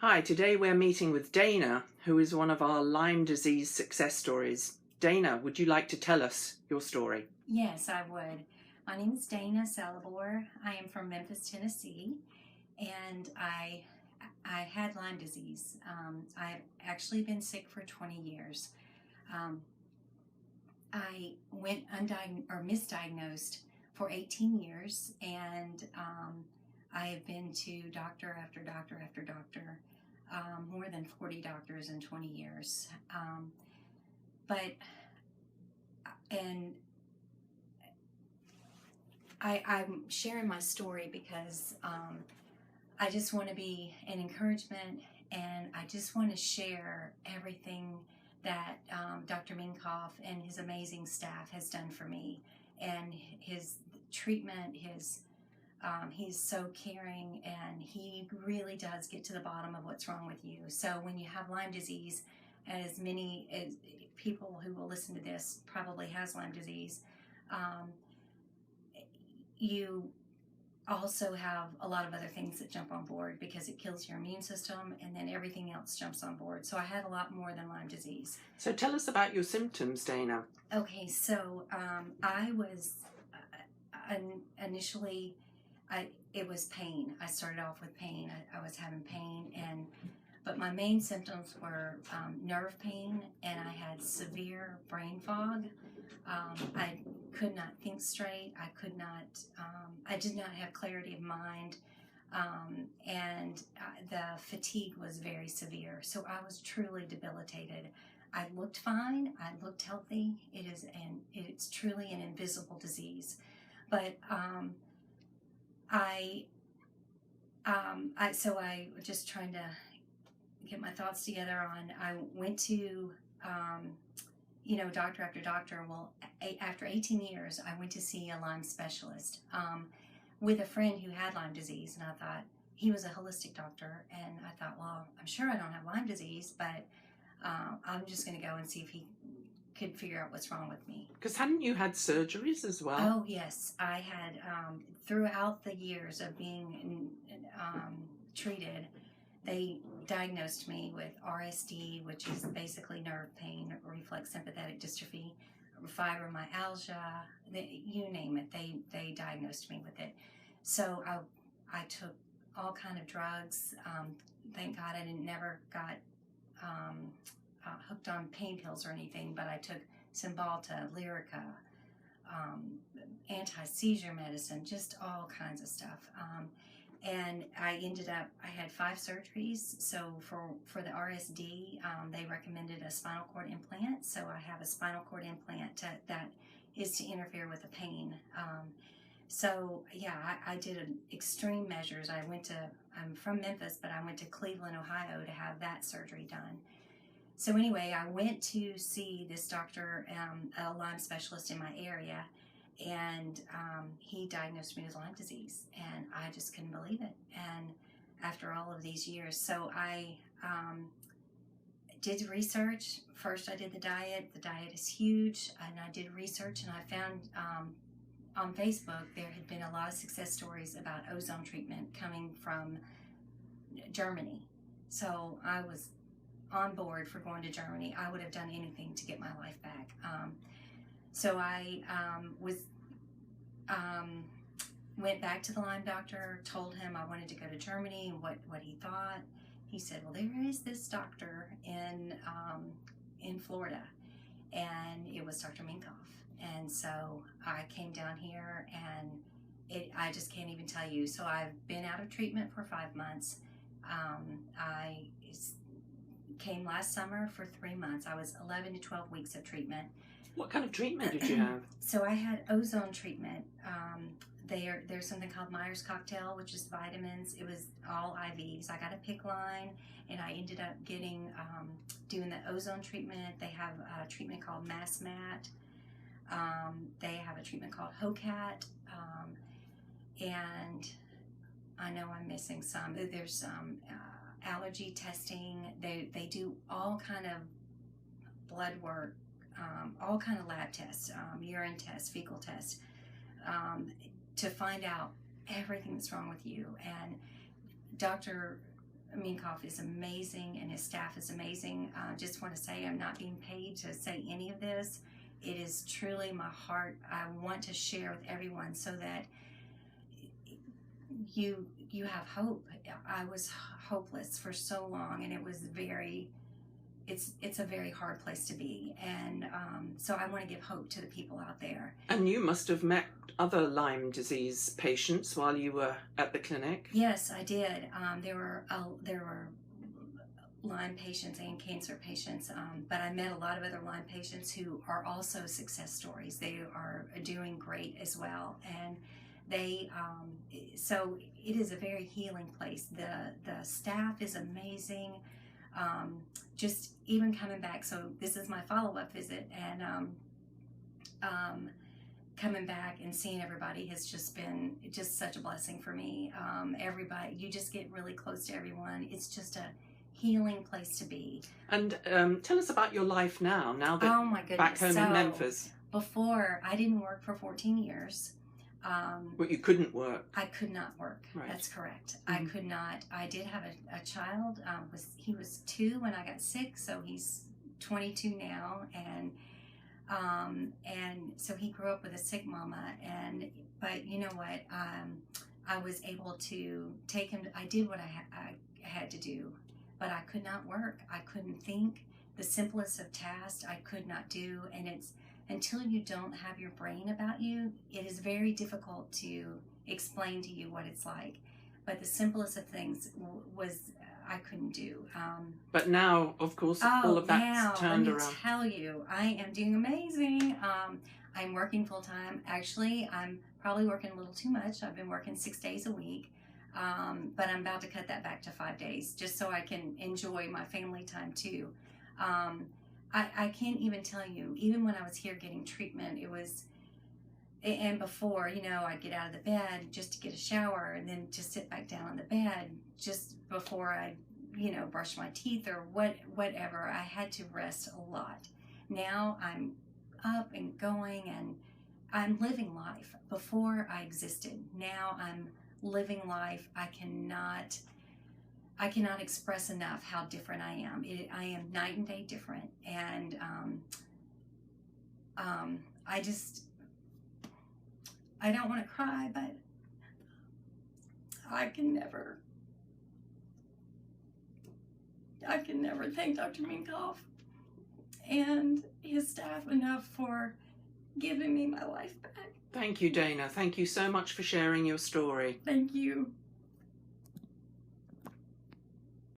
Hi, today we're meeting with Dana, who is one of our Lyme disease success stories. Dana, would you like to tell us your story? Yes, I would. My name is Dana Salabor. I am from Memphis, Tennessee, and I had Lyme disease. I've actually been sick for 20 years. Um, I went misdiagnosed for 18 years, and I have been to doctor after doctor after doctor, more than 40 doctors in 20 years. But and I'm sharing my story because I just want to be an encouragement, and I just want to share everything that Dr. Minkoff and his amazing staff has done for me, and his treatment, he's so caring, and he really does get to the bottom of what's wrong with you. So when you have Lyme disease, as many as people who will listen to this probably has Lyme disease, um, you also have a lot of other things that jump on board because it kills your immune system, and then everything else jumps on board. So I had a lot more than Lyme disease. So tell us about your symptoms, Dana. Okay, so I was initially, it was pain. I started off with pain. I was having pain, but my main symptoms were nerve pain, and I had severe brain fog. I could not think straight. I did not have clarity of mind. And the fatigue was very severe. So I was truly debilitated. I looked fine. I looked healthy. It's truly an invisible disease. But so I was just trying to get my thoughts together on. I went to doctor after doctor. Well, after 18 years, I went to see a Lyme specialist with a friend who had Lyme disease, and I thought he was a holistic doctor, and I thought, well, I'm sure I don't have Lyme disease, but I'm just going to go and see if he could figure out what's wrong with me. Because hadn't you had surgeries as well? Oh, yes. I had, throughout the years of being treated, they diagnosed me with RSD, which is basically nerve pain, reflex sympathetic dystrophy, fibromyalgia, you name it. They diagnosed me with it. So I took all kind of drugs. Thank God I never got hooked on pain pills or anything, but I took Cymbalta, Lyrica, anti-seizure medicine, just all kinds of stuff. And I had 5 surgeries. So for the RSD, they recommended a spinal cord implant. So I have a spinal cord implant that is to interfere with the pain. So yeah, I did extreme measures. I'm from Memphis, but I went to Cleveland, Ohio to have that surgery done. So anyway, I went to see this doctor, a Lyme specialist in my area, and he diagnosed me with Lyme disease, and I just couldn't believe it. And after all of these years, so I did research. First, I did the diet. The diet is huge, and I did research, and I found on Facebook there had been a lot of success stories about ozone treatment coming from Germany. So I was on board for going to Germany. I would have done anything to get my life back. So I went back to the Lyme doctor, told him I wanted to go to Germany and what he thought. He said, well, there is this doctor in Florida, and it was Dr. Minkoff. And so I came down here, and I just can't even tell you. So I've been out of treatment for 5 months. I came last summer for 3 months. I was 11 to 12 weeks of treatment. What kind of treatment did you have? So I had ozone treatment. There's something called Myers cocktail, which is vitamins. It was all IVs. I got a PICC line, and I ended up doing the ozone treatment. They have a treatment called MassMat. They have a treatment called HOCAT. And I know I'm missing some. There's some allergy testing. They do all kind of blood work, all kind of lab tests, urine tests, fecal tests, to find out everything that's wrong with you. And Dr. Minkoff is amazing, and his staff is amazing. Just want to say I'm not being paid to say any of this. It is truly my heart. I want to share with everyone so that you have hope. I was hopeless for so long, and it was it's a very hard place to be, and so I want to give hope to the people out there. And you must have met other Lyme disease patients while you were at the clinic. Yes, I did. There were Lyme patients and cancer patients, but I met a lot of other Lyme patients who are also success stories. They are doing great as well, and they so it is a very healing place. The staff is amazing. Just even coming back, so this is my follow-up visit, and coming back and seeing everybody has just been such a blessing for me. Everybody, you just get really close to everyone. It's just a healing place to be. And tell us about your life now that oh my goodness. Back home in Memphis. Before, I didn't work for 14 years. But you couldn't work. I could not work. Right. That's correct. I could not. I did have a child. He was 2 when I got sick, so he's 22 now, and so he grew up with a sick mama. But you know what? I was able to take him. I did what I had to do, but I could not work. I couldn't think. The simplest of tasks I could not do, and it's. Until you don't have your brain about you, it is very difficult to explain to you what it's like. But the simplest of things was I couldn't do. But now, of course, all of that's turned around. Let me tell you, I am doing amazing. I'm working full time. Actually, I'm probably working a little too much. I've been working 6 days a week. But I'm about to cut that back to 5 days just so I can enjoy my family time too. I can't even tell you, even when I was here getting treatment, it was, and before, I'd get out of the bed just to get a shower and then just sit back down on the bed just before I, brush my teeth or whatever. I had to rest a lot. Now I'm up and going and I'm living life. Before I existed. Now I'm living life. I cannot express enough how different I am. I am night and day different, and I don't want to cry, but I can never thank Dr. Minkoff and his staff enough for giving me my life back. Thank you, Dana. Thank you so much for sharing your story. Thank you.